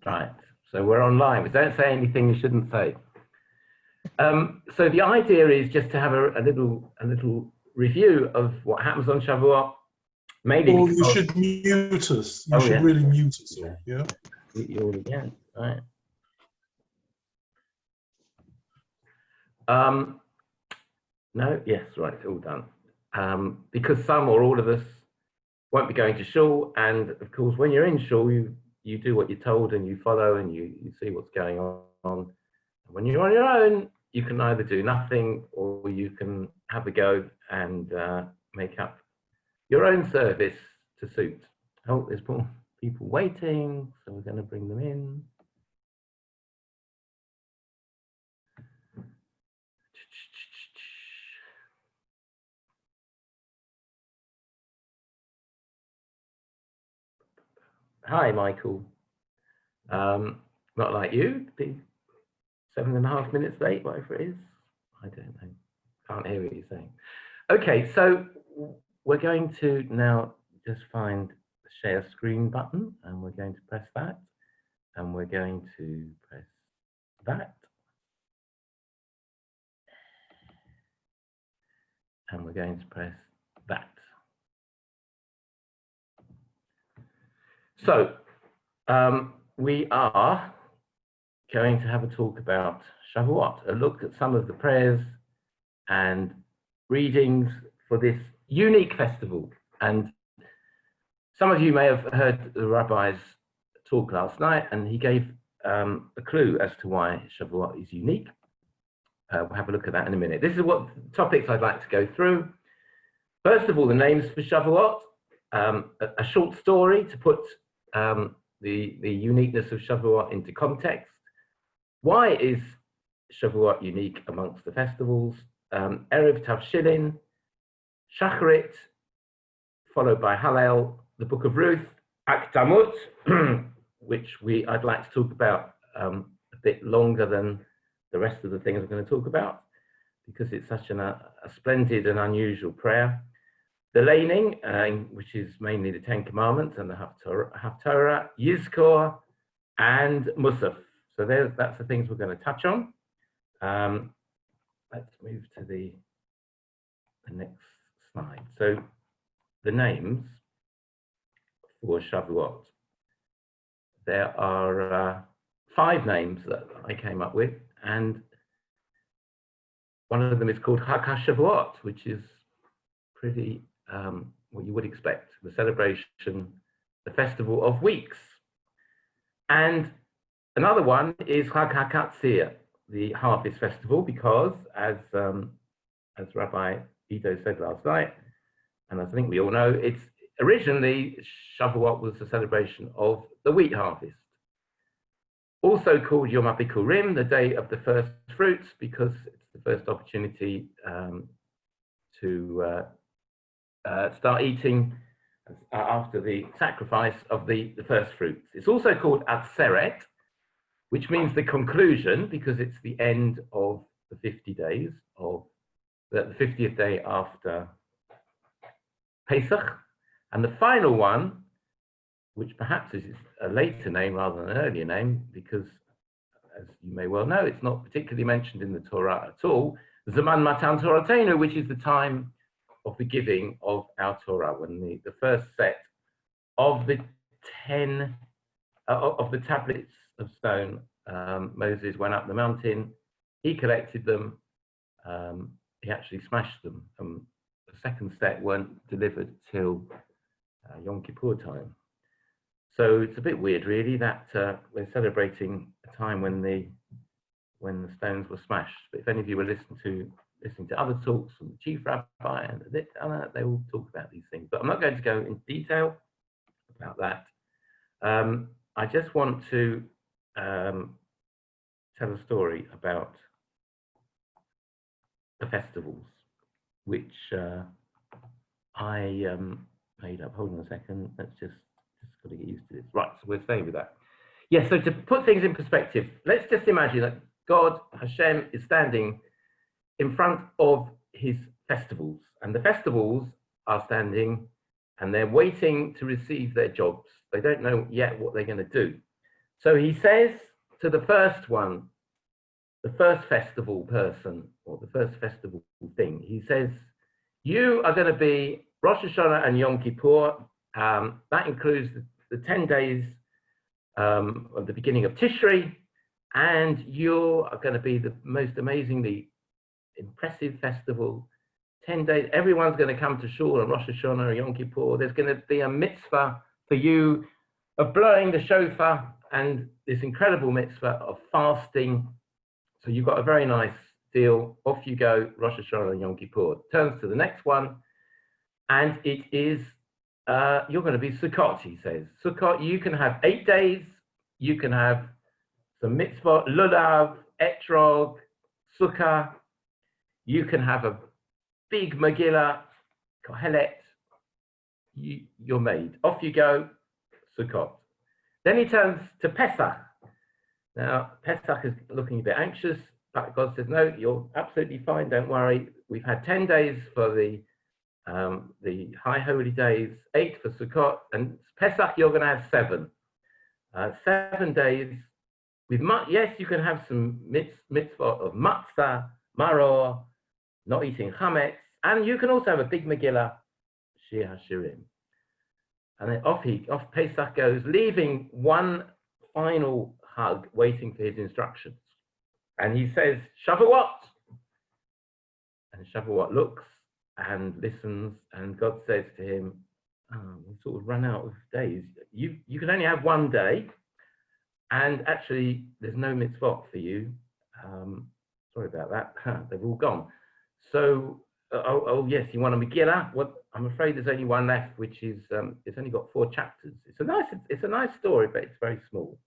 Right. So we're online. We don't say anything you shouldn't say. So the idea is just to have a little review of what happens on Shavuot, mainly Paul, because, you should mute us. You oh should yeah, really mute us yeah, all, yeah? mute you all again. Right. No, yes, right, it's all done. Because some or all of us won't be going to shul, and of course, when you're in shul, you do what you're told and you follow and you see what's going on. When you're on your own, you can either do nothing or you can have a go and make up your own service to suit. Oh, there's more people waiting, so we're going to bring them in. Hi, Michael. Not like you, be 7.5 minutes late, whatever it is. I don't know. Can't hear what you're saying. Okay, so we're going to now just find the share screen button, and we're going to press that, and we're going to press that, and we're going to press that. So we are going to have a talk about Shavuot, a look at some of the prayers and readings for this unique festival. And some of you may have heard the rabbi's talk last night, and he gave a clue as to why Shavuot is unique. We'll have a look at that in a minute. This is what topics I'd like to go through. First of all, the names for Shavuot, a short story to put the uniqueness of Shavuot into context. Why is Shavuot unique amongst the festivals? Erev Tavshilin, Shacharit, followed by Hallel, the Book of Ruth, Akdamut, which I'd like to talk about a bit longer than the rest of the things I'm going to talk about, because it's such a splendid and unusual prayer. The davening, which is mainly the Ten Commandments and the Haftorah, Yizkor, and Musaf. So that's the things we're going to touch on. Let's move to the next slide. So the names for Shavuot. There are 5 names that I came up with, and one of them is called Chag HaShavuot, which is pretty what you would expect, the celebration, the festival of weeks. And another one is Chag HaKatzir, the harvest festival, because as Rabbi Ido said last night, and I think we all know, it's originally Shavuot was the celebration of the wheat harvest. Also called Yom HaBikurim, the day of the first fruits, because it's the first opportunity to start eating after the sacrifice of the first fruits. It's also called Atzeret, which means the conclusion, because it's the end of the 50 days of the 50th day after Pesach. And the final one, which perhaps is a later name rather than an earlier name, because as you may well know, it's not particularly mentioned in the Torah at all, Zaman Matan Toratenu, which is the time of the giving of our Torah, when the first set of the 10 of the tablets of stone, Moses went up the mountain, he collected them, he actually smashed them. The second set weren't delivered till Yom Kippur time. So it's a bit weird, really, that we're celebrating a time when the stones were smashed. But if any of you were listening to other talks from the chief rabbi and they all talk about these things. But I'm not going to go in detail about that. I just want to tell a story about the festivals, which I made up. Hold on a second. Let's just got to get used to this. Right, so we'll stay with that. Yeah, so to put things in perspective, let's just imagine that God, Hashem, is standing in front of his festivals, and the festivals are standing and they're waiting to receive their jobs. They don't know yet what they're going to do. So he says to the first one, the first festival person, or the first festival thing, he says, you are going to be Rosh Hashanah and Yom Kippur. That includes the 10 days of the beginning of Tishrei, and you are going to be the most amazingly impressive festival. 10 days, everyone's going to come to shul on Rosh Hashanah or Yom Kippur. There's going to be a mitzvah for you of blowing the shofar and this incredible mitzvah of fasting. So you've got a very nice deal. Off you go, Rosh Hashanah and Yom Kippur. Turns to the next one, and it is, you're going to be Sukkot, he says. Sukkot, you can have 8 days. You can have some mitzvah, lulav, etrog, sukkah. You can have a big Megillah, Kohelet. You're made. Off you go, Sukkot. Then he turns to Pesach. Now, Pesach is looking a bit anxious, but God says, no, you're absolutely fine, don't worry. We've had 10 days for the high holy days, 8 for Sukkot, and Pesach you're going to have 7. 7 days with, yes, you can have some mitzvah of matzah, maror, not eating chametz, and you can also have a big Megillah, Shir HaShirim. And then off Pesach goes, leaving one final hug, waiting for his instructions. And he says, Shavuot. And Shavuot looks and listens, and God says to him, we sort of run out of days. You can only have 1 day, and actually there's no mitzvot for you. Sorry about that, they've all gone. So, oh yes, you want a Megillah? Well, I'm afraid there's only one left, which is, it's only got 4 chapters. It's a nice story, but it's very small.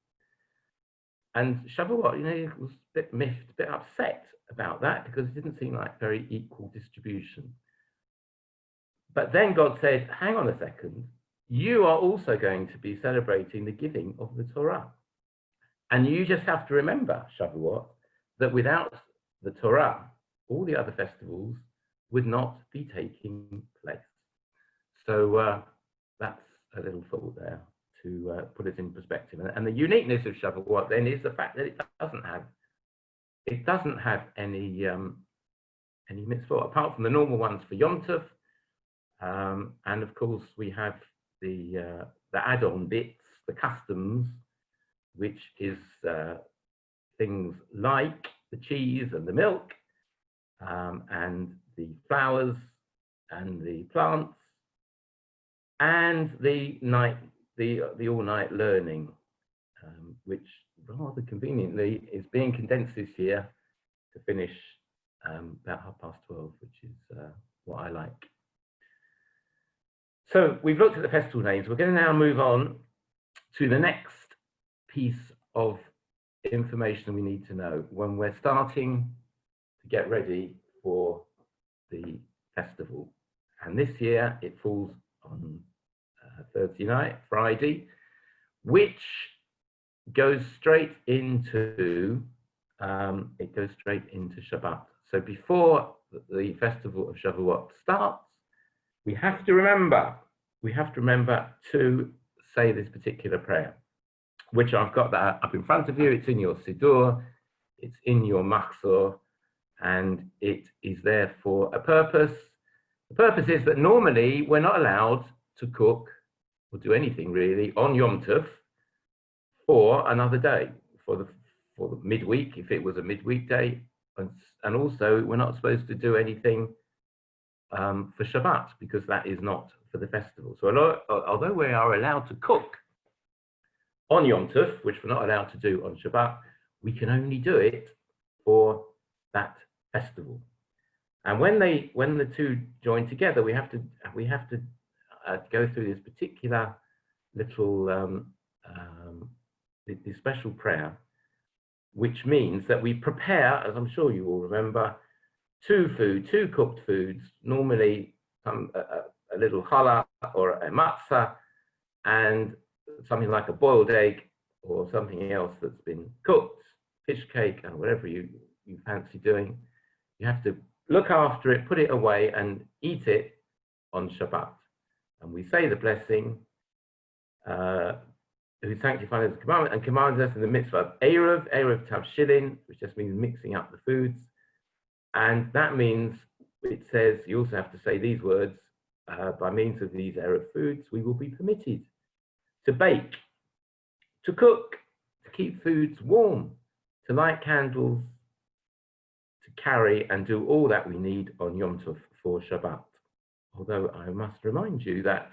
And Shavuot, he was a bit miffed, a bit upset about that, because it didn't seem like very equal distribution. But then God said, hang on a second, you are also going to be celebrating the giving of the Torah. And you just have to remember, Shavuot, that without the Torah, all the other festivals would not be taking place. So that's a little thought there to put it in perspective. And the uniqueness of Shavuot then is the fact that it doesn't have any mitzvah apart from the normal ones for Yom Tov. And of course we have the add-on bits, the customs, which is things like the cheese and the milk, and the flowers and the plants, and the all-night learning, which rather conveniently is being condensed this year to finish about 12:30, which is what I like. So we've looked at the festival names. We're going to now move on to the next piece of information we need to know when we're starting to get ready for the festival. And this year it falls on Thursday night, Friday, which goes straight into Shabbat. So before the festival of Shavuot starts, we have to remember to say this particular prayer, which I've got that up in front of you. It's in your Siddur, it's in your Machzor, and it is there for a purpose. The purpose is that normally we're not allowed to cook or do anything really on Yom Tov for another day, for the midweek, if it was a midweek day, and also we're not supposed to do anything for Shabbat, because that is not for the festival. So although we are allowed to cook on Yom Tov, which we're not allowed to do on Shabbat, we can only do it for that festival. And when the two join together, we have to go through this particular little this special prayer, which means that we prepare, as I'm sure you all remember, two cooked foods, normally a little challah or a matzah, and something like a boiled egg or something else that's been cooked, fish cake, and whatever you fancy doing. You have to look after it, put it away, and eat it on Shabbat. And we say the blessing, who sanctified us the commandment and commands us in the mitzvah of Erev Tavshilin, which just means mixing up the foods. And that means, it says, you also have to say these words, by means of these Erev foods, we will be permitted to bake, to cook, to keep foods warm, to light candles, to carry and do all that we need on Yom Tov for Shabbat. Although I must remind you that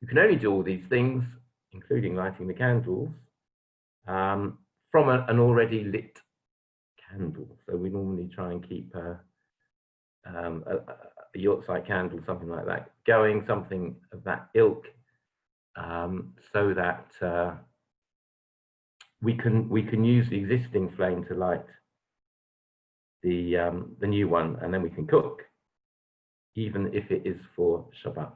you can only do all these things, including lighting the candles, from an already lit candle. So we normally try and keep a Yortzeit candle, something like that, going, something of that ilk, so that we can use the existing flame to light the new one, and then we can cook, even if it is for Shabbat.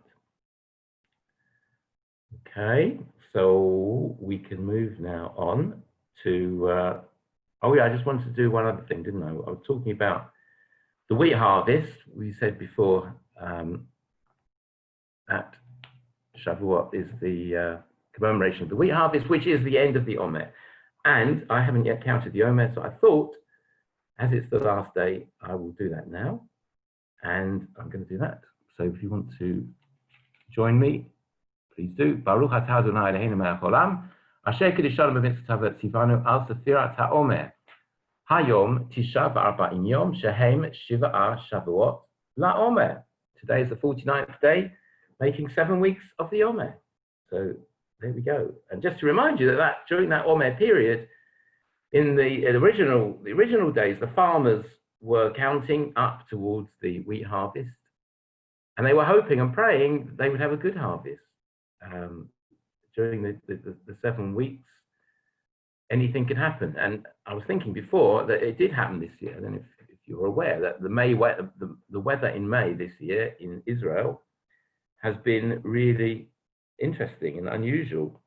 Okay, so we can move now on to, oh yeah, I just wanted to do one other thing, didn't I? I was talking about the wheat harvest. We said before that Shavuot is the commemoration of the wheat harvest, which is the end of the Omer. And I haven't yet counted the Omer, so I thought, as it's the last day, I will do that now. And I'm going to do that. So if you want to join me, please do. Baruch atah Adonai Eloheinu melech haolam, asher kiddushanu b'mitzvotav v'tzivanu al sefirat ha'omer. Hayom tisha v'arba'im yom shehem shiva'a Shavuot la'omer. Today is the 49th day, making 7 weeks of the Omer. So there we go. And just to remind you that during that Omer period, in the original days, the farmers were counting up towards the wheat harvest, and they were hoping and praying they would have a good harvest. During the 7 weeks, anything could happen. And I was thinking before that it did happen this year. And if you're aware that the weather in May this year in Israel has been really interesting and unusual.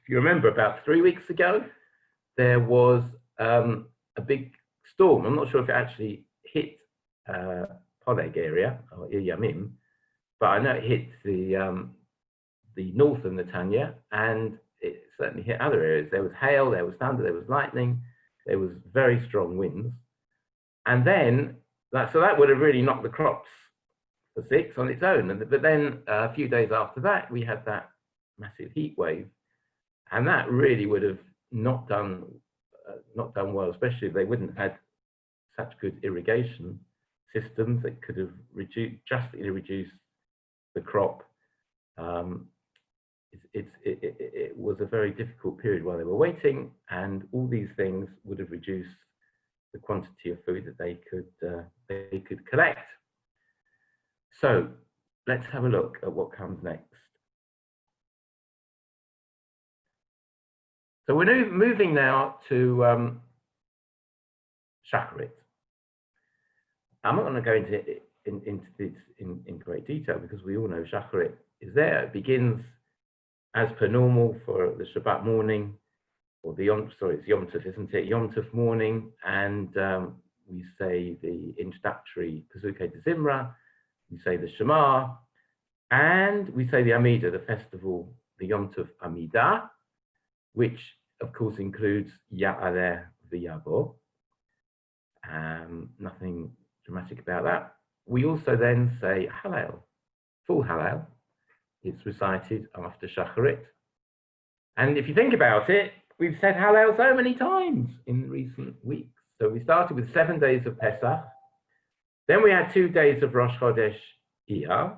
If you remember, about 3 weeks ago, there was a big storm. I'm not sure if it actually hit Poleg area or Yamim, but I know it hit the north of Netanya, and it certainly hit other areas. There was hail, there was thunder, there was lightning, there was very strong winds. And then, so that would have really knocked the crops for 6 on its own. But then a few days after that, we had that massive heat wave, and that really would have not done well, especially if they wouldn't have had such good irrigation systems that could have drastically reduced the crop. It was a very difficult period while they were waiting, and all these things would have reduced the quantity of food that they could collect. So let's have a look at what comes next. So we're moving now to Shacharit. I'm not going to go into this in great detail, because we all know Shacharit is there. It begins as per normal for the Shabbat morning, or it's Yom Tov, isn't it? Yom Tov morning, and we say the introductory Pesukei de Zimra, we say the Shema, and we say the Amidah, the festival, the Yom Tov Amidah, which of course includes Ya'aleh v'Yavo. Nothing dramatic about that. We also then say Hallel, full Hallel. It's recited after Shacharit. And if you think about it, we've said Hallel so many times in recent weeks. So we started with 7 days of Pesach. Then we had 2 days of Rosh Chodesh Iyar.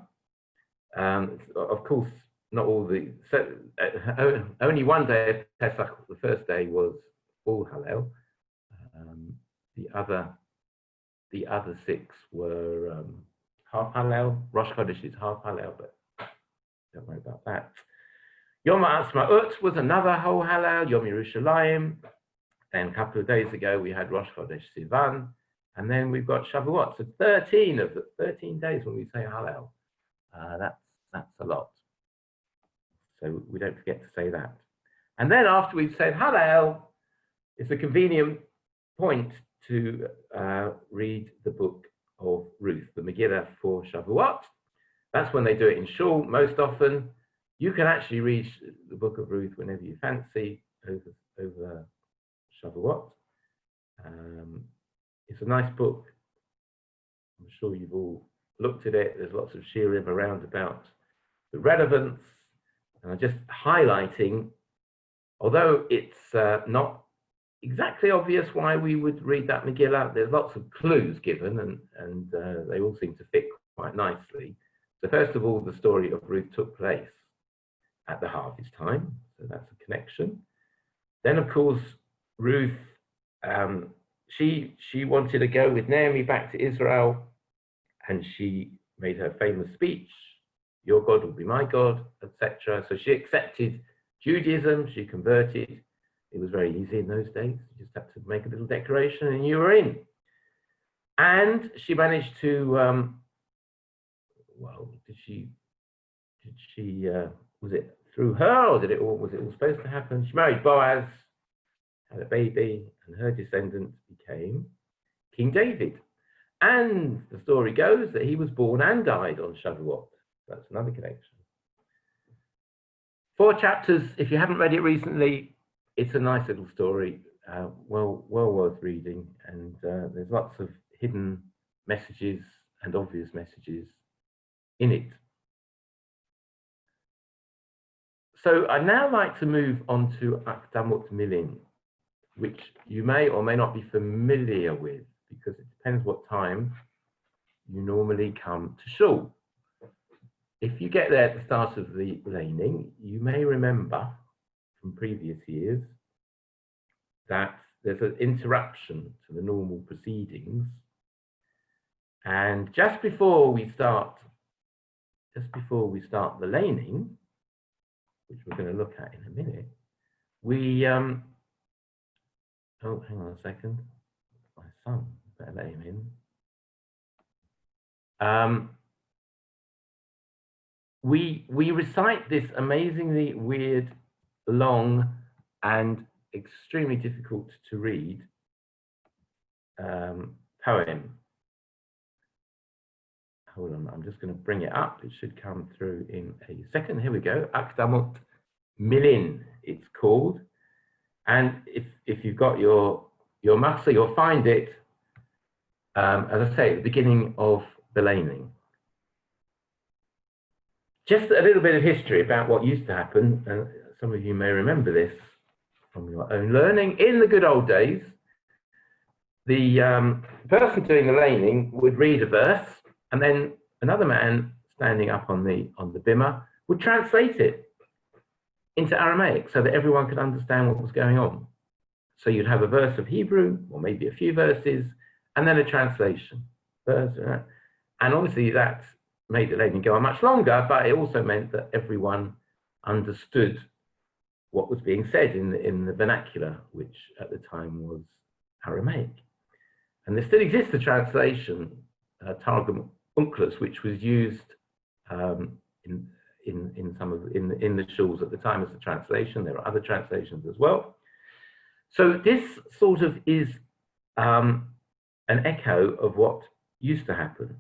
Of course, not all only 1 day of Pesach, the first day, was full Hallel. The other 6 were half Hallel. Rosh Chodesh is half Hallel, but don't worry about that. Yom Ha'atzmaut was another whole Hallel, Yom Yerushalayim. Then a couple of days ago, we had Rosh Chodesh Sivan. And then we've got Shavuot. So 13 of the 13 days when we say Hallel. That's a lot. So we don't forget to say that. And then after we've said Hallel, it's a convenient point to read the book of Ruth, the Megillah for Shavuot. That's when they do it in Shul most often. You can actually read the book of Ruth whenever you fancy over Shavuot. It's a nice book. I'm sure you've all looked at it. There's lots of shiurim around about the relevance. And I'm just highlighting, although it's not exactly obvious why we would read that Megillah, there's lots of clues given, and they all seem to fit quite nicely. So first of all, the story of Ruth took place at the harvest time, so that's a connection. Then, of course, Ruth, she wanted to go with Naomi back to Israel, and she made her famous speech, "Your God will be my God," etc. So she accepted Judaism, she converted. It was very easy in those days. You just had to make a little declaration and you were in. And she managed to, well, was it through her, or was it all supposed to happen? She married Boaz, had a baby, and her descendant became King David. And the story goes that he was born and died on Shavuot. That's another connection. 4 chapters. If you haven't read it recently, it's a nice little story, well worth reading, and there's lots of hidden messages and obvious messages in it. So I'd now like to move on to Akdamut Milin, which you may or may not be familiar with, because it depends what time you normally come to shul. If you get there at the start of the laning, you may remember from previous years that there's an interruption to the normal proceedings, and just before we start the laning, which we're going to look at in a minute, we oh, hang on a second, my son, better let him in. We recite this amazingly weird, long, and extremely difficult to read poem. Hold on, I'm just going to bring it up. It should come through in a second. Here we go. Akdamut Milin, it's called. And if you've got your machzor, you'll find it, as I say, at the beginning of the laning. Just a little bit of history about what used to happen, and some of you may remember this from your own learning. In the good old days, the person doing the laning would read a verse, and then another man standing up on the bimah would translate it into Aramaic so that everyone could understand what was going on. So you'd have a verse of Hebrew, or maybe a few verses, and then a translation. And obviously that made the laning go on much longer, but it also meant that everyone understood what was being said in the vernacular, which at the time was Aramaic. And there still exists a translation, Targum Unclus, which was used in the shuls at the time as a translation. There are other translations as well. So this sort of is an echo of what used to happen,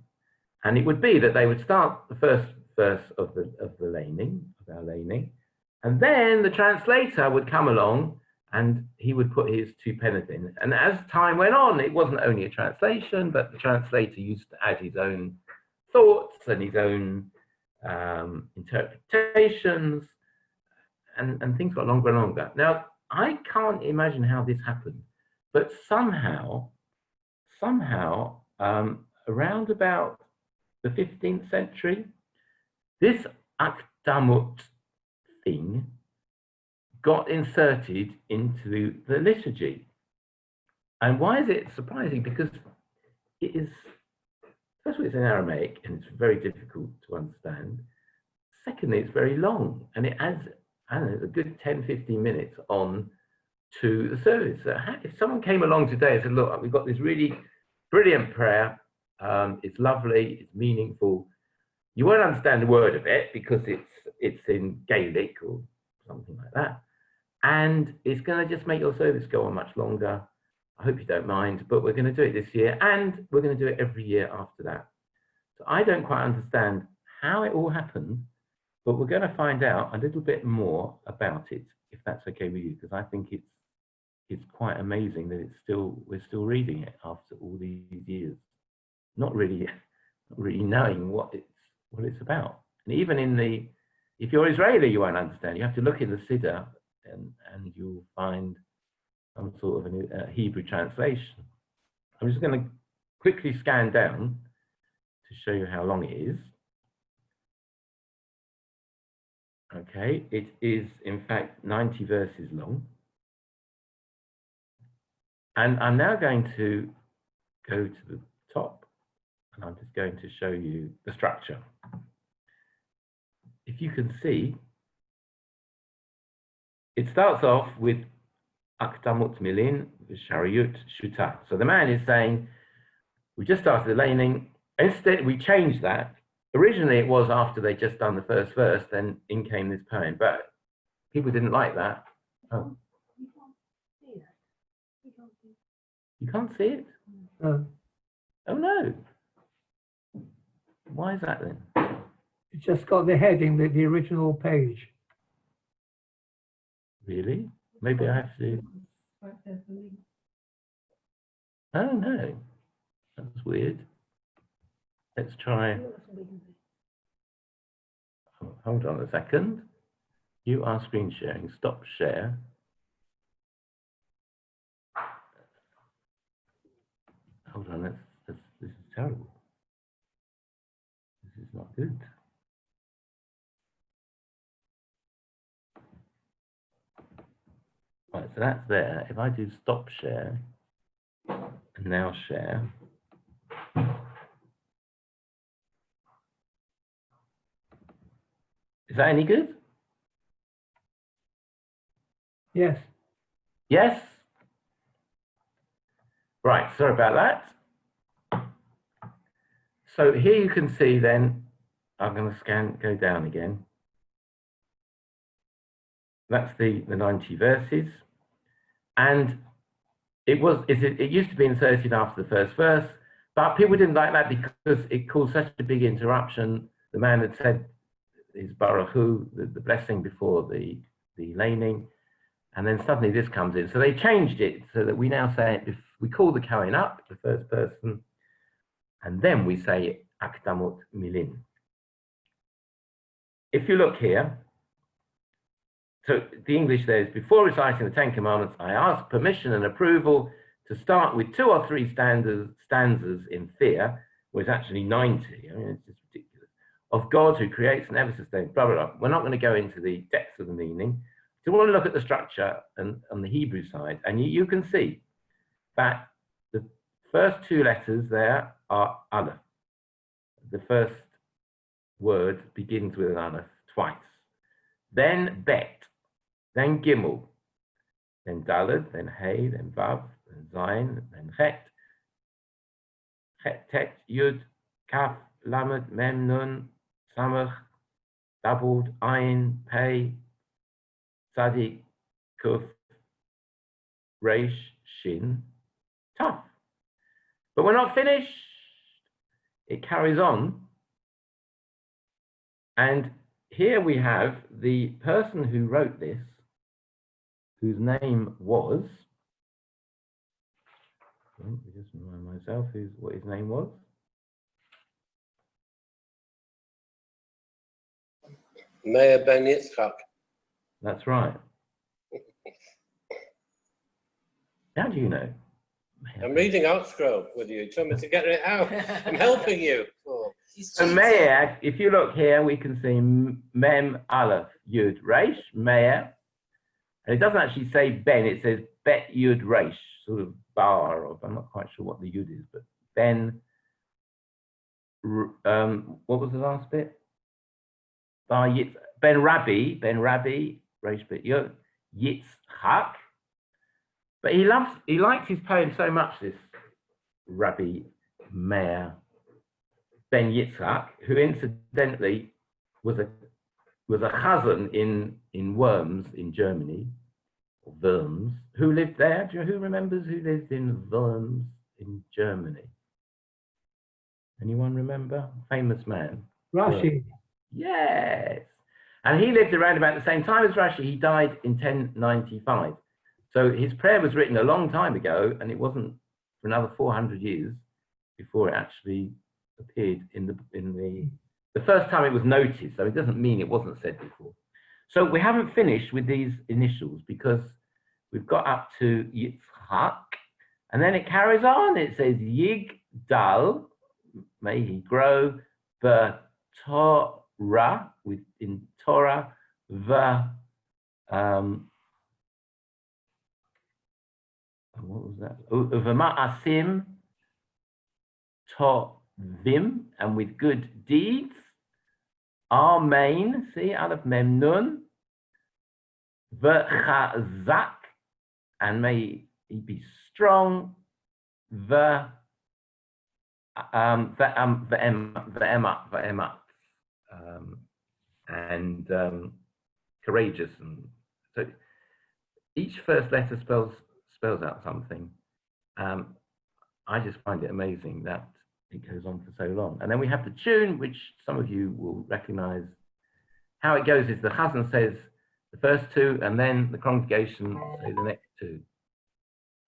and it would be that they would start the first verse of our laning, and then the translator would come along and he would put his 2 penneth in. And as time went on, it wasn't only a translation, but the translator used to add his own thoughts and his own interpretations, and things got longer and longer. Now, I can't imagine how this happened, but somehow, around about the 15th century, this Akdamut thing got inserted into the liturgy. And why is it surprising? Because it is, first of all, it's in Aramaic and it's very difficult to understand. Secondly, it's very long and it adds, I don't know, a good 10-15 minutes on to the service. So if someone came along today and said, look, we've got this really brilliant prayer, it's lovely, it's meaningful, you won't understand the word of it because it's in Gaelic or something like that, and it's going to just make your service go on much longer. I hope you don't mind, but we're going to do it this year, and we're going to do it every year after that. So I don't quite understand how it all happened, but we're going to find out a little bit more about it, if that's okay with you, because I think it's quite amazing that we're still reading it after all these years, not really knowing what it's about. And even if you're Israeli, you won't understand. You have to look in the Siddur, and you'll find some sort of a Hebrew translation. I'm just going to quickly scan down to show you how long it is. Okay, it is in fact 90 verses long. And I'm now going to go to the top, and I'm just going to show you the structure. If you can see, it starts off with Akdamut Milin, Shavuot Shuta. So the man is saying, we just started the laning. Instead, we changed that. Originally, it was after they'd just done the first verse, then in came this poem. But people didn't like that. Oh. You can't see it? No, Oh, no. Why is that then? it's just got the heading, the original page. Really? Maybe I have to. Oh, no. That's weird. Let's try. Oh, hold on a second. You are screen sharing. Stop share. Hold on. This is terrible. This is not good. Right, so that's there. If I do stop share and now share. Is that any good? Yes. Yes? Right, sorry about that. So here you can see then, I'm going to go down again. That's the 90 verses. And it used to be inserted after the first verse, but people didn't like that because it caused such a big interruption. The man had said his Baruch Hu, the blessing before the laning, and then suddenly this comes in. So they changed it so that we now say, if we call the Kohen up, the first person, and then we say Akdamut Milin. If you look here, so the English there is, before reciting the Ten Commandments, I ask permission and approval to start with 2 or 3 stanzas in fear, well, it's actually 90, I mean, it's just ridiculous, of God who creates and ever sustains, blah, blah, blah. We're not going to go into the depths of the meaning. So we want to look at the structure and on the Hebrew side, and you can see that the first 2 letters there are Aleph. The first word begins with an Aleph twice. Then Bet, then Gimel, then Daled, then Hey, then Vav, then Zayin, then Chet, Chet, Tet, Yud, Kaf, Lamed, Mem, Nun, Samach, Dabud, Ayin, Pei, Tzadik, Kuf, Reish, Shin, Taf. But we're not finished. It carries on. And here we have the person who wrote this, whose name was, let me just remind myself what his name was. Meir Ben Yitzchak. That's right. How do you know? I'm reading Outscroll with you. You told me to get it out. I'm helping you. Oh. So Meir, if you look here, we can see Mem Aleph Yud Reish, Meir. And it doesn't actually say Ben, it says Bet Yud Reish, sort of bar, or I'm not quite sure what the Yud is, but Ben, what was the last bit? Ben Rabbi, Reish Bet Yud, Yitzchak. But he liked his poem so much, this Rabbi Meir Ben Yitzchak, who incidentally was a chazan in Worms in Germany, or Worms. Who lived there? Who remembers who lived in Worms in Germany? Anyone remember? Famous man. Rashi. Yes. And he lived around about the same time as Rashi. He died in 1095. So his prayer was written a long time ago, and it wasn't for another 400 years before it actually appeared in the first time it was noticed. So it doesn't mean it wasn't said before. So we haven't finished with these initials because we've got up to Yitzhak, and then it carries on. It says Yigdal, may he grow, Torah, in Torah, what was that? V'ma'asim tovim, and with good deeds. Amen. See, Aleph Mem Nun. V'chazak, and may he be strong. V'emat, and courageous. And so each first letter spells out something. I just find it amazing that it goes on for so long. And then we have the tune, which some of you will recognize. How it goes is the Chazan says the first two, and then the congregation say the next two.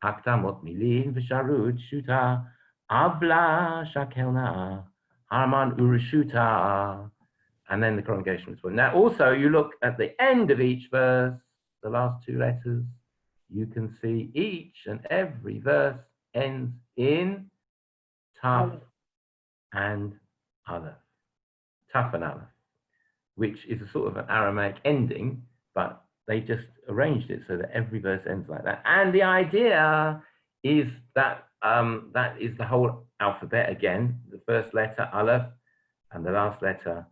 Haktamot milin v'sharut shuta avla shakelna harman urushuta, and then the congregation responds. Now also you look at the end of each verse, the last two letters, you can see each and every verse ends in Taf and Aleph. Taf and Aleph, which is a sort of an Aramaic ending, but they just arranged it so that every verse ends like that. And the idea is that that is the whole alphabet again, the first letter Aleph and the last letter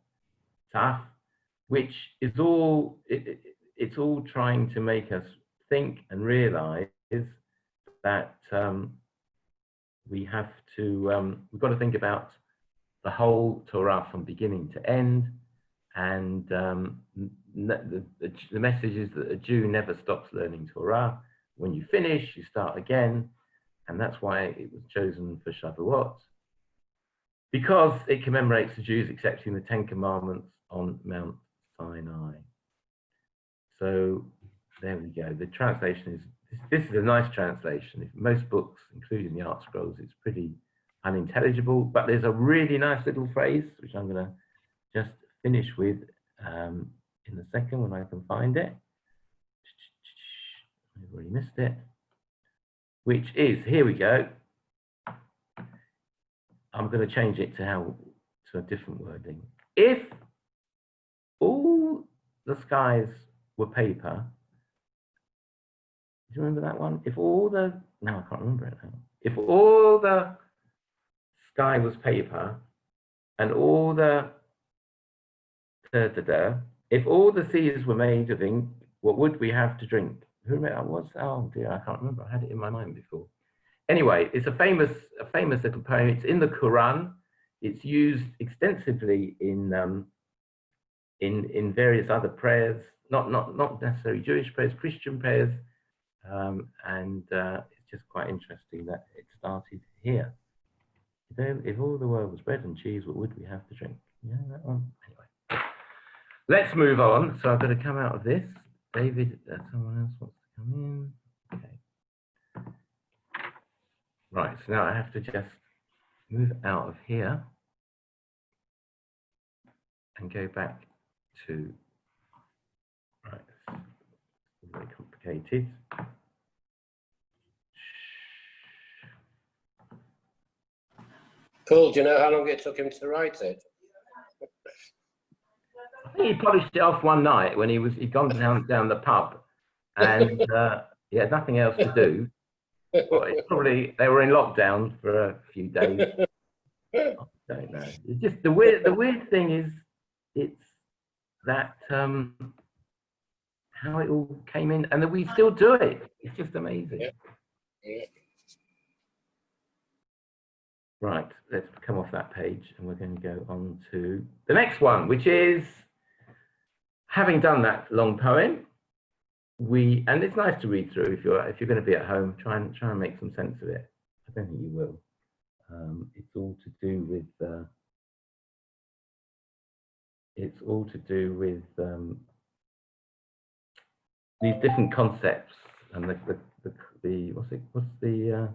Taf, which is all, it's all trying to make us think and realize that we have to, we've got to think about the whole Torah from beginning to end. And the message is that a Jew never stops learning Torah. When you finish, you start again. And that's why it was chosen for Shavuot, because it commemorates the Jews accepting the Ten Commandments on Mount Sinai. So there we go. The translation is, this is a nice translation. Most books, including the Art Scrolls, it's pretty unintelligible, but there's a really nice little phrase, which I'm going to just finish with in a second when I can find it. I've already missed it. Which is, here we go. I'm going to change it to a different wording. If all the skies were paper, do you remember that one? If all the, no, I can't remember it now. If all the sky was paper and all the if all the seas were made of ink, what would we have to drink? Who remember that was? Oh dear, I can't remember. I had it in my mind before. Anyway, it's a famous little poem. It's in the Quran. It's used extensively in various other prayers, not necessarily Jewish prayers, Christian prayers, and it's just quite interesting that it started here. If all the world was bread and cheese, what would we have to drink? Yeah, that one. Anyway, let's move on. So I've got to come out of this. David, someone else wants to come in. Okay. Right, so now I have to just move out of here and go back to, right, it's very complicated. Cool. Do you know how long it took him to write it? I think he polished it off one night when he'd gone down the pub, and he had nothing else to do. Well, it's probably they were in lockdown for a few days. I don't know. It's just the weird thing is it's that how it all came in, and that we still do it. It's just amazing. Yeah. Yeah. Right, let's come off that page, and we're going to go on to the next one, which is, having done that long poem, and it's nice to read through if you're going to be at home. Try and make some sense of it. I don't think you will. It's all to do with it's all to do with these different concepts and the what's the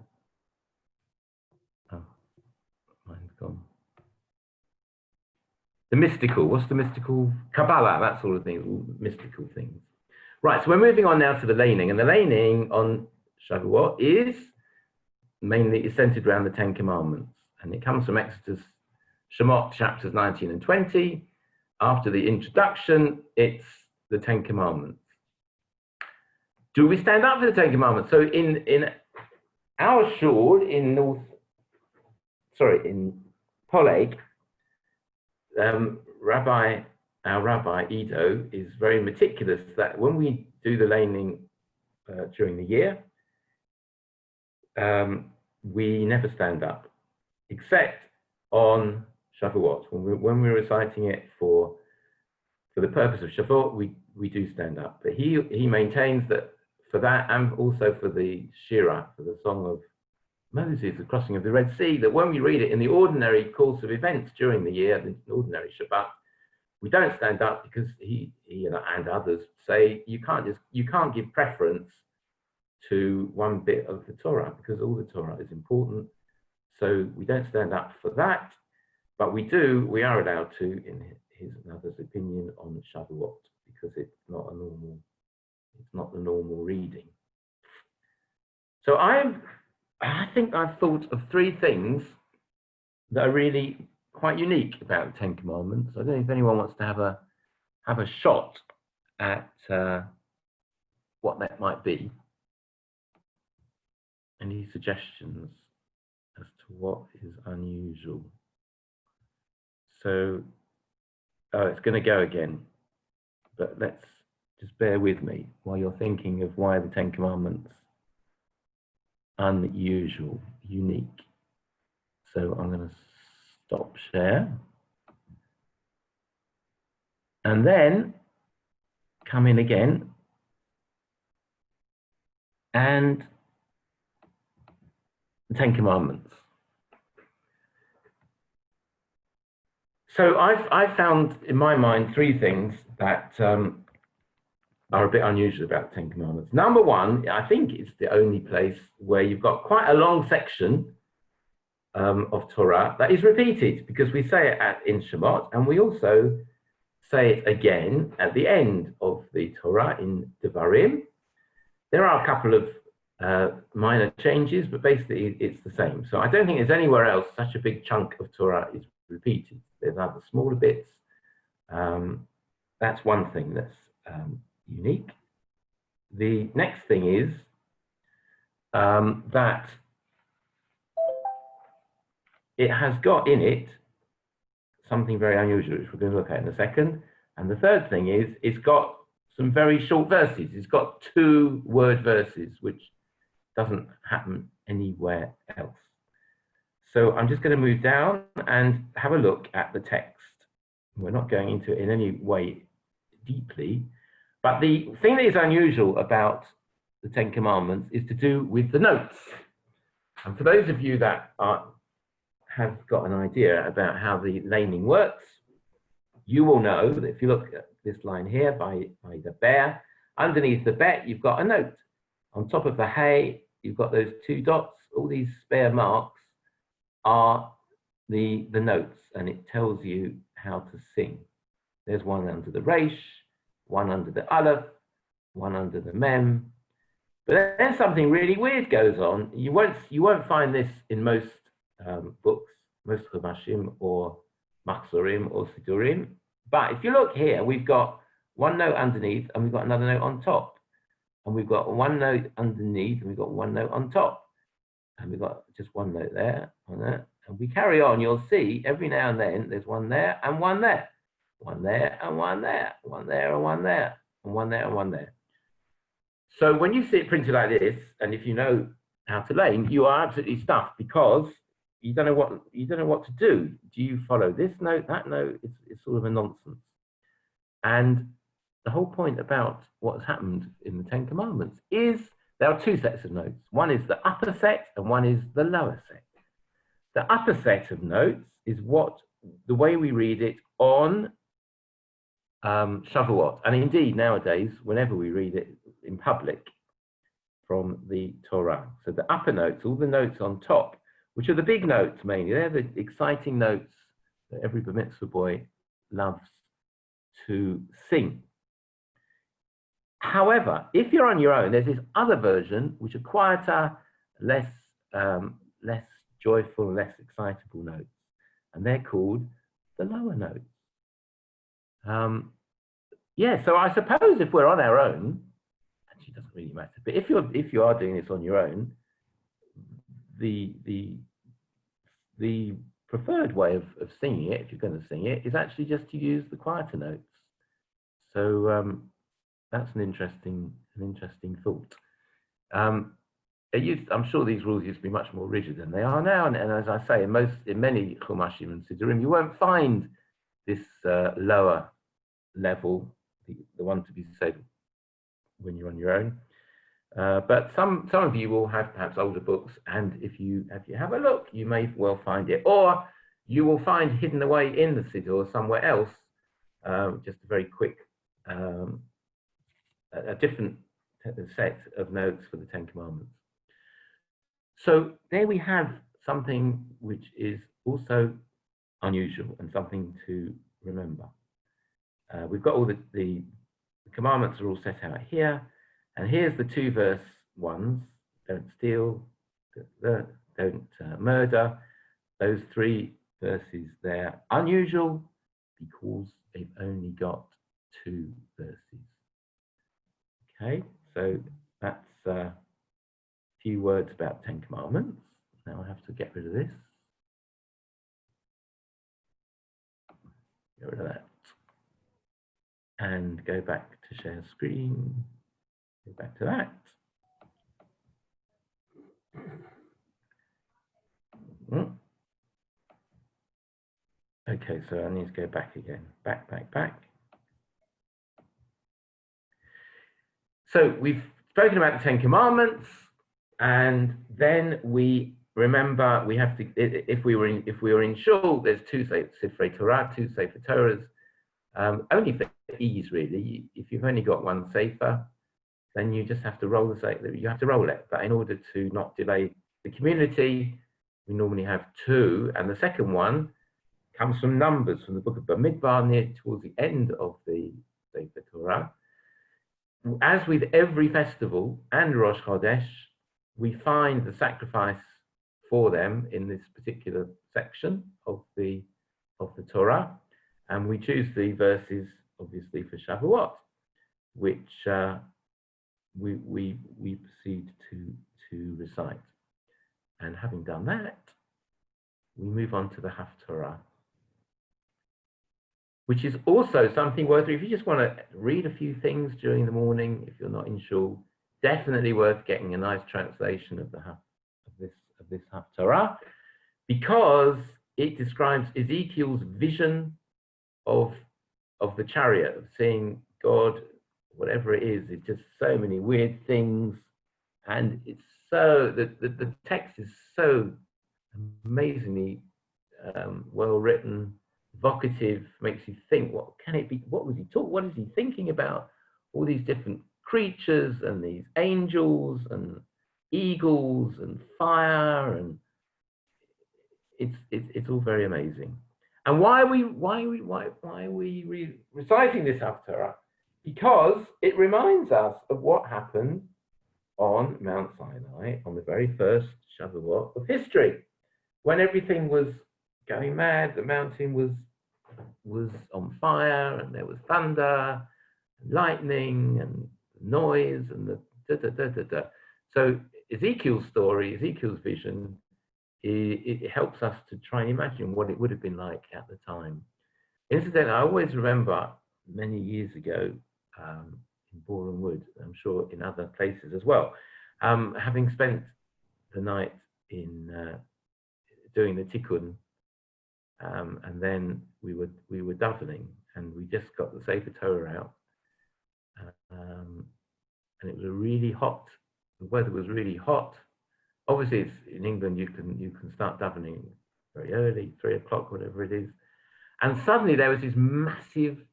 oh, mine's gone. The mystical, what's the mystical? Kabbalah, that sort of thing, all mystical things. Right, so we're moving on now to the laning, and the laning on Shavuot is centered around the Ten Commandments, and it comes from Exodus, Shemot, chapters 19 and 20. After the introduction, it's the Ten Commandments. Do we stand up for the Ten Commandments? So in our shul in Poleg, our Rabbi Ido is very meticulous that when we do the laning during the year, we never stand up, except on Shavuot. When we're reciting it for the purpose of Shavuot, we do stand up. But he maintains that for that, and also for the Shira, for the song of Moses, the crossing of the Red Sea, that when we read it in the ordinary course of events during the year, the ordinary Shabbat, we don't stand up because he and others say you can't give preference to one bit of the Torah because all the Torah is important. So we don't stand up for that, but we are allowed to, in his and others' opinion, on Shavuot because it's not the normal reading. So I think I've thought of three things that are really quite unique about the Ten Commandments. I don't know if anyone wants to have a shot at what that might be. Any suggestions as to what is unusual? So, it's going to go again, but let's just bear with me while you're thinking of why the Ten Commandments unusual, unique. So I'm going to stop share and then come in again and the Ten Commandments. So I've found in my mind three things that are a bit unusual about the Ten Commandments. Number one, I think it's the only place where you've got quite a long section of Torah that is repeated, because we say it in Shemot, and we also say it again at the end of the Torah in Devarim. There are a couple of minor changes, but basically it's the same. So I don't think there's anywhere else such a big chunk of Torah is repeated. There's other smaller bits. That's one thing that's unique. The next thing is that it has got in it something very unusual, which we're going to look at in a second. And the third thing is it's got some very short verses. It's got 2-word verses, which doesn't happen anywhere else. So I'm just going to move down and have a look at the text. We're not going into it in any way deeply, but the thing that is unusual about the Ten Commandments is to do with the notes. And for those of you that have got an idea about how the laning works, you will know that if you look at this line here by the bear, underneath the bet, you've got a note. On top of the hay, you've got those 2 dots. All these spare marks are the notes, and it tells you how to sing. There's one under the Resh, one under the Aleph, one under the Mem. But then something really weird goes on. You won't find this in most books, most Chumashim or Machzorim or Sidurim. But if you look here, we've got one note underneath and we've got another note on top. And we've got one note underneath and we've got one note on top. And we've got just one note there, on that. And we carry on, you'll see every now and then there's one there and one there. One there and one there. One there and one there. And one there and one there. So when you see it printed like this, and if you know how to lane, you are absolutely stuffed because you don't know what to do. Do you follow this note, that note? It's sort of a nonsense. And the whole point about what's happened in the Ten Commandments is there are 2 sets of notes. One is the upper set and one is the lower set. The upper set of notes is the way we read it on Shavuot. And indeed, nowadays, whenever we read it in public from the Torah, so the upper notes, all the notes on top, which are the big notes mainly, they're the exciting notes that every bar mitzvah boy loves to sing. However, if you're on your own, there's this other version, which are quieter, less joyful, less excitable notes, and they're called the lower notes. Yeah, so I suppose if we're on our own, actually it doesn't really matter. But if you are doing this on your own, the preferred way of singing it, if you're going to sing it, is actually just to use the quieter notes. So that's an interesting thought. I'm sure these rules used to be much more rigid than they are now, and as I say, in many chumashim and siddurim, you won't find this lower level, the one to be said when you're on your own. But some of you will have perhaps older books, and if you have a look, you may well find it, or you will find hidden away in the siddur somewhere else, just a very quick, a different set of notes for the Ten Commandments. So there we have something which is also unusual and something to remember. We've got all the commandments are all set out here, and here's the 2 verse ones: don't steal, don't murder. Those 3 verses, they're unusual because they've only got 2 verses. Okay, so that's a few words about 10 commandments. Now I have to get rid of this. Get rid of that. And go back to share screen. Go back to that. Okay, so I need to go back again. Back. So we've spoken about the 10 commandments, and then we remember we have to, if we were in shul, there's 2 Sifrei Torah, 2 Sefer Torahs, only for ease really. If you've only got 1 Sefer, then you just have to roll the Sefer. You have to roll it, but in order to not delay the community, we normally have 2, and the second one comes from Numbers, from the book of Bamidbar, near towards the end of the Sefer Torah. As with every festival and Rosh Chodesh, we find the sacrifice for them in this particular section of the Torah, and we choose the verses obviously for Shavuot, which we proceed to recite. And having done that, we move on to the Haftarah, which is also something worth, if you just want to read a few things during the morning, if you're not in shul, definitely worth getting a nice translation of this Haftarah, because it describes Ezekiel's vision of the chariot, of seeing God, whatever it is. It's just so many weird things, and it's so the text is so amazingly well written, evocative, makes you think, what can it be? What was he talking? What is he thinking about? All these different creatures and these angels and eagles and fire, and it's all very amazing. And why are we reciting this Haftarah? Because it reminds us of what happened on Mount Sinai on the very first Shavuot of history, when everything was going mad. The mountain was on fire, and there was thunder, and lightning, and noise, and the da-da-da-da-da. So Ezekiel's story, Ezekiel's vision, it helps us to try and imagine what it would have been like at the time. Incidentally, I always remember many years ago in Boreham Wood, I'm sure in other places as well, having spent the night in doing the tikkun, and then we were davening, and we just got the Sefer Torah out, and it was really hot. The weather was really hot. Obviously, it's in England. You can start davening very early, 3 o'clock, whatever it is. And suddenly there was this massive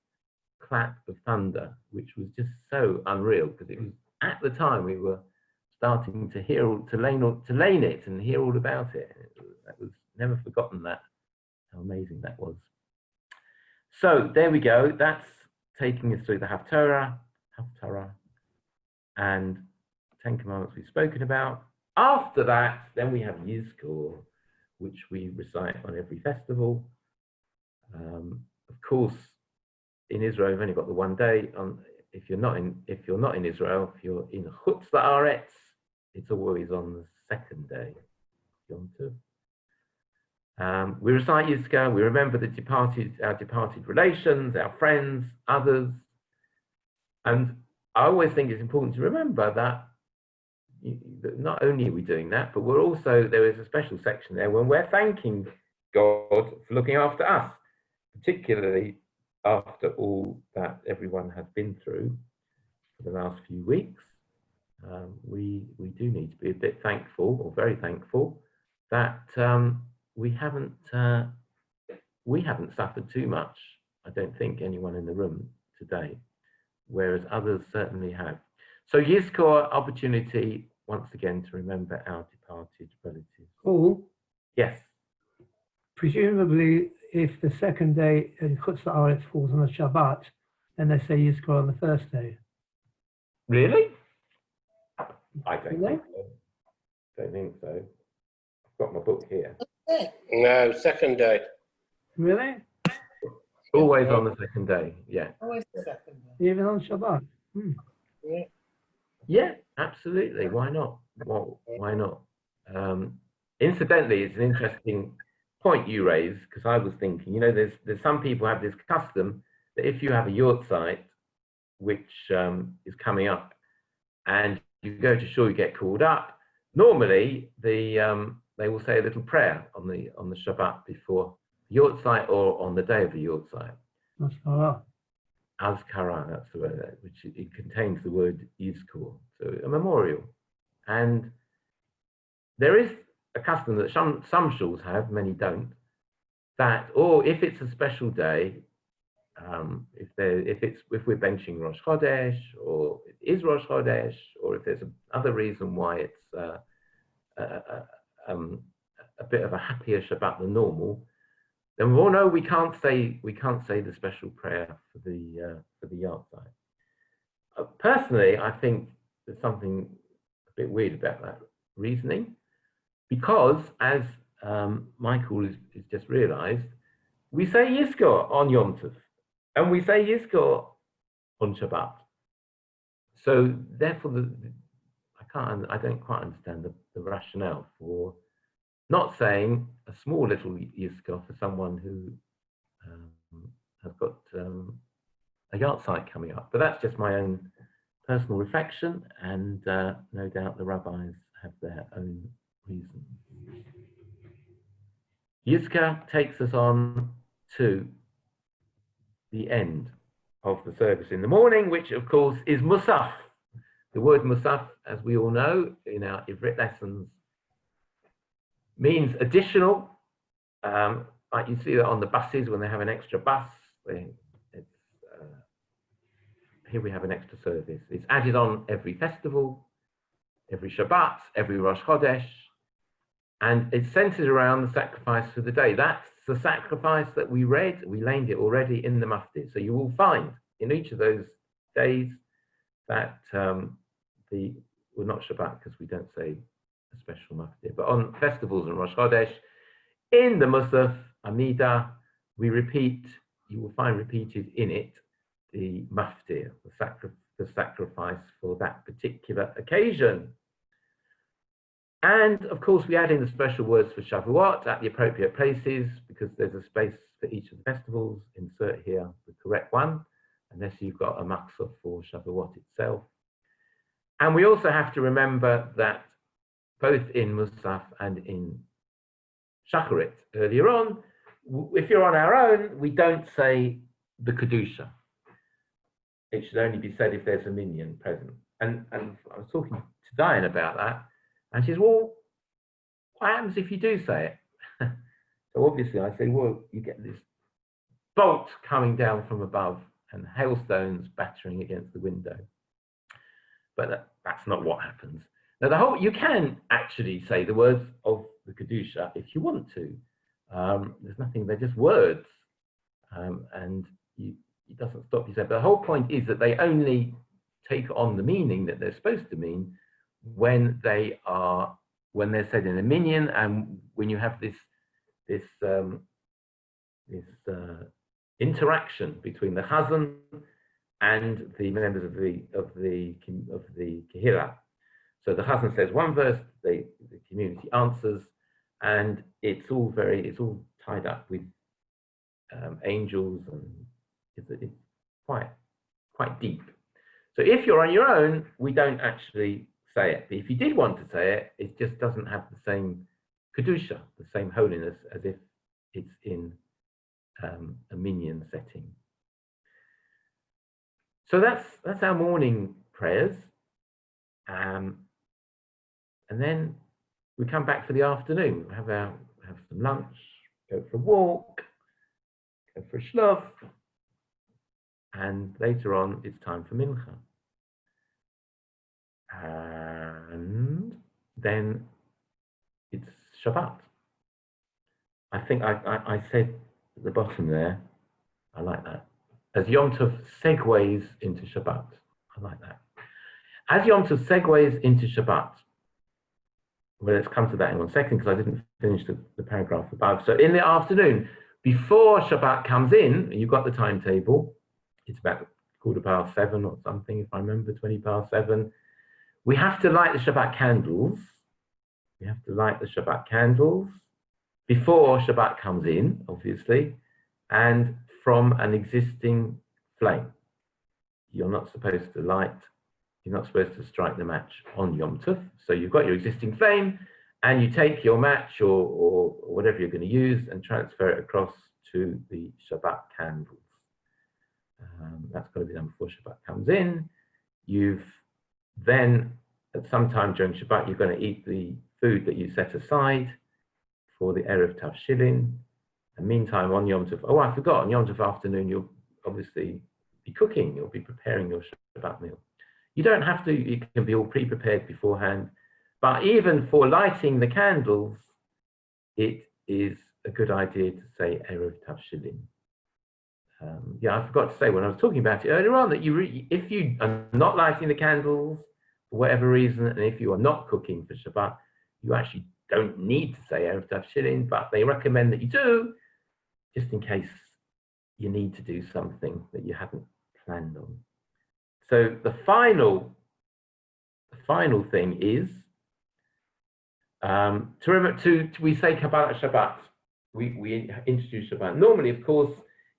clap of thunder, which was just so unreal, because it was at the time we were starting to hear, to lane it and hear all about it. That was never forgotten, that, how amazing that was. So there we go. That's taking us through the Haftarah, and Ten Commandments we've spoken about. After that, then we have Yizkor, which we recite on every festival. Of course, in Israel, you've only got the one day. If you're not in Israel, if you're in Chutz La'aretz, it's always on the second day, Yom Tov. We recite Yizkor. We remember our departed relations, our friends, others, and I always think it's important to remember that not only are we doing that, but we're also, there is a special section there when we're thanking God for looking after us, particularly after all that everyone has been through for the last few weeks. We do need to be a bit thankful, or very thankful, that we haven't suffered too much. I don't think anyone in the room today, whereas others certainly have. So Yizkor, opportunity once again to remember our departed relatives. Paul, Yes. presumably, if the second day in Chutz La'aretz falls on a Shabbat, then they say Yizkor on the first day. Really? I don't Really? think so. Don't think so. I've got my book here. No, second day. Really? Always on the second day. Yeah. Always the second day. Even on Shabbat? Yeah. Yeah, absolutely. Why not? Well, why not? Incidentally, it's an interesting point you raise, because I was thinking, you know, there's some people have this custom that if you have a Yortzeit, which is coming up, and you go to shul, you get called up. Normally, they will say a little prayer on the Shabbat before Yortzeit, or on the day of the Yortzeit. That's all right. Azkara, that's the word, which it contains the word Yizkor, so a memorial. And there is a custom that some shuls have, many don't, that, or if it's a special day, if we're benching Rosh Chodesh, or it is Rosh Chodesh, or if there's another reason why it's a bit of a happier Shabbat than normal, then we all know we can't say the special prayer for the Yartzeit. Personally, I think there's something a bit weird about that reasoning, because as Michael has just realised, we say Yizkor on Yom Tov, and we say Yizkor on Shabbat. So therefore, I don't quite understand the rationale for not saying a small little Yizkor for someone who has got a Yartzeit coming up. But that's just my own personal reflection, and no doubt the rabbis have their own reasons. Yizkor takes us on to the end of the service in the morning, which of course is Musaf. The word Musaf, as we all know in our Ivrit lessons, means additional. Like you see that on the buses when they have an extra bus. Here we have an extra service. It's added on every festival, every Shabbat, every Rosh Chodesh, and it's centered around the sacrifice for the day. That's the sacrifice that we read. We laned it already in the Mufti. So you will find in each of those days that well, not Shabbat, because we don't say a special Mufti, but on festivals and Rosh Chodesh, in the Musaf, Amida, we repeat, you will find repeated in it the Mufti, the sacrifice for that particular occasion. And of course, we add in the special words for Shavuot at the appropriate places, because there's a space for each of the festivals. Insert here the correct one, unless you've got a maksuf for Shavuot itself. And we also have to remember that both in Musaf and in Shacharit earlier on, if you're on our own, we don't say the Kedusha. It should only be said if there's a minyan present. And I was talking to Diane about that, and she says, well, what happens if you do say it? So obviously I say, well, you get this bolt coming down from above, and hailstones battering against the window. But that's not what happens. Now, you can actually say the words of the Kedusha if you want to. There's nothing, they're just words. And it doesn't stop you saying, but the whole point is that they only take on the meaning that they're supposed to mean when they're said in a minyan, and when you have this interaction between the chazan and the members of the kehillah. So the chazan says one verse, the community answers, and it's all tied up with angels, and it's quite deep. So if you're on your own, we don't actually say it. But if you did want to say it, it just doesn't have the same kedusha, the same holiness, as if it's in a minyan setting. So that's our morning prayers, and then we come back for the afternoon. We have some lunch, go for a walk, go for a shluf, and later on it's time for mincha. And then it's Shabbat. I think I said at the bottom there, I like that. As Yom Tov segues into Shabbat. I like that. As Yom Tov segues into Shabbat, well, let's come to that in 1 second, because I didn't finish the paragraph above. So in the afternoon, before Shabbat comes in, you've got the timetable. It's about 7:15 or something, if I remember, 7:20. We have to light the Shabbat candles. We have to light the Shabbat candles before Shabbat comes in, obviously, and from an existing flame. You're not supposed to strike the match on Yom Tov. So you've got your existing flame, and you take your match or whatever you're going to use and transfer it across to the Shabbat candles. That's got to be done before Shabbat comes in. Then, at some time during Shabbat, you're going to eat the food that you set aside for the Erev Tavshilin. And meantime, on Yom Tov, I forgot, on Yom Tov afternoon, you'll obviously be cooking. You'll be preparing your Shabbat meal. You don't have to, it can be all pre-prepared beforehand. But even for lighting the candles, it is a good idea to say Erev Tavshilin. I forgot to say when I was talking about it earlier on that if you are not lighting the candles for whatever reason, and if you are not cooking for Shabbat, you actually don't need to say Erev Tavshilin, but they recommend that you do, just in case you need to do something that you hadn't planned on. So the final thing is we say Kabbalat Shabbat. We introduce Shabbat. Normally, of course,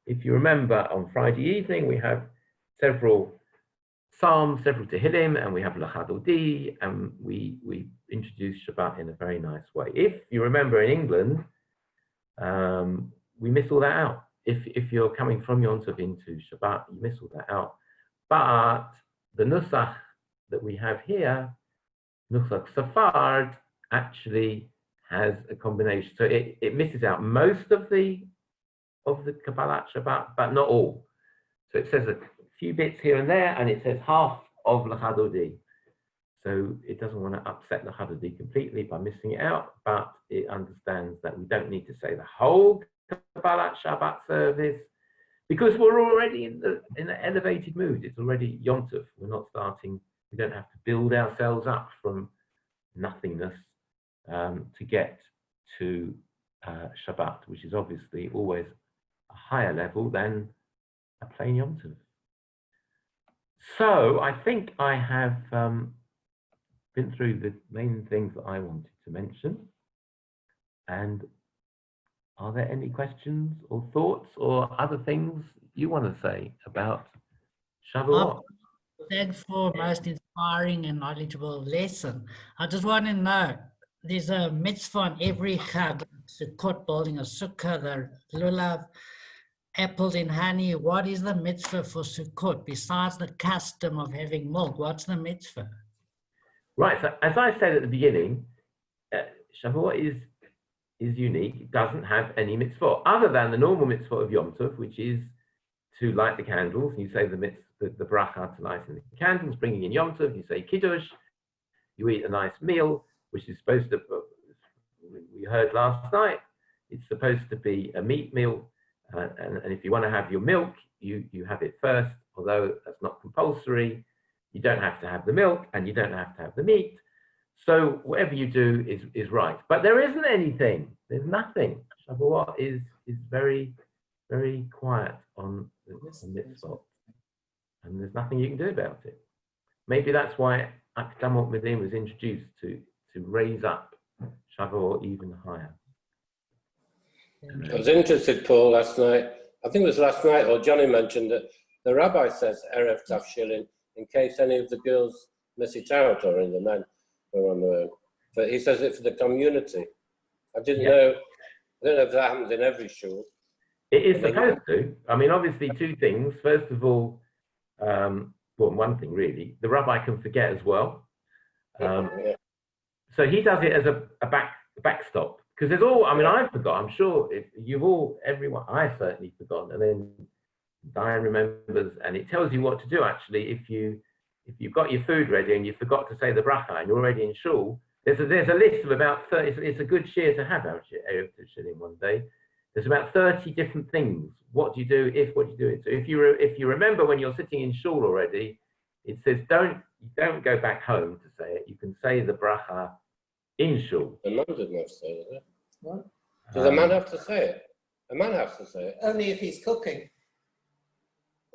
if you remember, on Friday evening we have several psalms, several Tehillim, and we have L'chadodi, and we introduce Shabbat in a very nice way. If you remember, in England, we miss all that out. If you're coming from Yom Tov into Shabbat, you miss all that out. But the Nusach that we have here, Nusach Safard, actually has a combination. So it misses out most of the Kabbalat Shabbat, but not all. So it says a few bits here and there, and it says half of L'chadodi. So it doesn't want to upset L'chadodi completely by missing it out, but it understands that we don't need to say the whole Kabbalat Shabbat service, because we're already in the elevated mood. It's already Yom Tov. We're not starting, we don't have to build ourselves up from nothingness to get to Shabbat, which is obviously always a higher level than a plain Yom Tov. So I think I have been through the main things that I wanted to mention. And are there any questions or thoughts or other things you want to say about Shavuot? Thanks for most inspiring and knowledgeable lesson. I just want to know, there's a mitzvah on every Chag, Sukkot, building a sukkah, the lulav, apples and honey. What is the mitzvah for Sukkot besides the custom of having milk? What's the mitzvah? Right. So as I said at the beginning, Shavuot is unique. It doesn't have any mitzvah other than the normal mitzvah of Yom Tov, which is to light the candles. You say the bracha to light the candles, bringing in Yom Tov. You say Kiddush. You eat a nice meal, which is supposed to, we heard last night, it's supposed to be a meat meal. And if you want to have your milk, you have it first, although that's not compulsory. You don't have to have the milk and you don't have to have the meat. So whatever you do is right. But there isn't anything. There's nothing. Shavuot is very, very quiet on mitzvot. And there's nothing you can do about it. Maybe that's why Akdamot Midim was introduced to raise up Shavuot even higher. I was interested, Paul, last night. I think it was last night, or Johnny mentioned that the rabbi says Erev Tafshilin in case any of the girls miss it out or in the men are on their own. But he says it for the community. I didn't know. I don't know if that happens in every shul. It is supposed to. I mean, obviously, two things. First of all, well, one thing really, the rabbi can forget as well. So he does it as a backstop. Because there's all, I mean, I forgot, I'm sure if you've all, everyone, I certainly forgot, and then Diane remembers, and it tells you what to do actually. If you've got your food ready and you forgot to say the bracha and you're already in shul, there's a list of about 30, it's a good share to have actually in one day. There's about 30 different things. What do you do what do you do it? So if you remember when you're sitting in shul already, it says don't go back home to say it. You can say the bracha in shul. The man didn't have to say it. What? Does a man have to say it? A man has to say it. Only if he's cooking.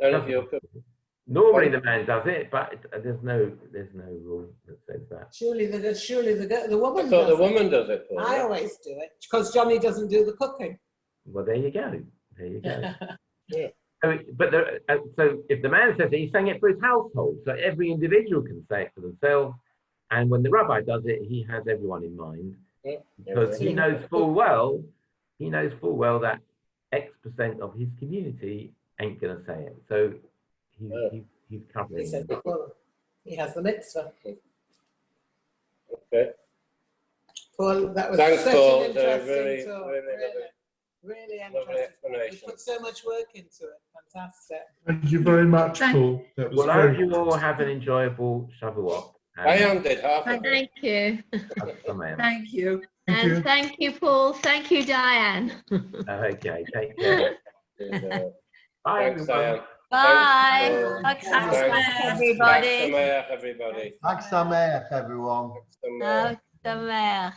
Only if you're cooking. Normally the man does it, but there's no rule that says that. Surely the woman I thought does the woman does it, Paul. I always do it because Johnny doesn't do the cooking. Well, there you go. There you go. Yeah. So if the man says it, he's saying it for his household. So every individual can say it for themselves. And when the rabbi does it, he has everyone in mind. Yeah. Because he knows full well that X% of his community ain't going to say it. So he's covering He said, it. well, he has the mitzvah. Okay. Paul, that was Thanks, such Paul. an It's a interesting talk. lovely Really explanation. interesting. You put so much work into it. Fantastic. Thank you very much, Paul. That was Well, I hope very you all have an enjoyable Shavuot. Diane did half of it. Thank you. Thank you. And thank you, Paul. Thank you, Diane. Okay, take care. Bye, Thanks, everyone. Diane. Bye. Thanks, Thanks, Thanks. everybody. Sameach, everybody. Chag Sameach, everyone. Sameach. Sameach.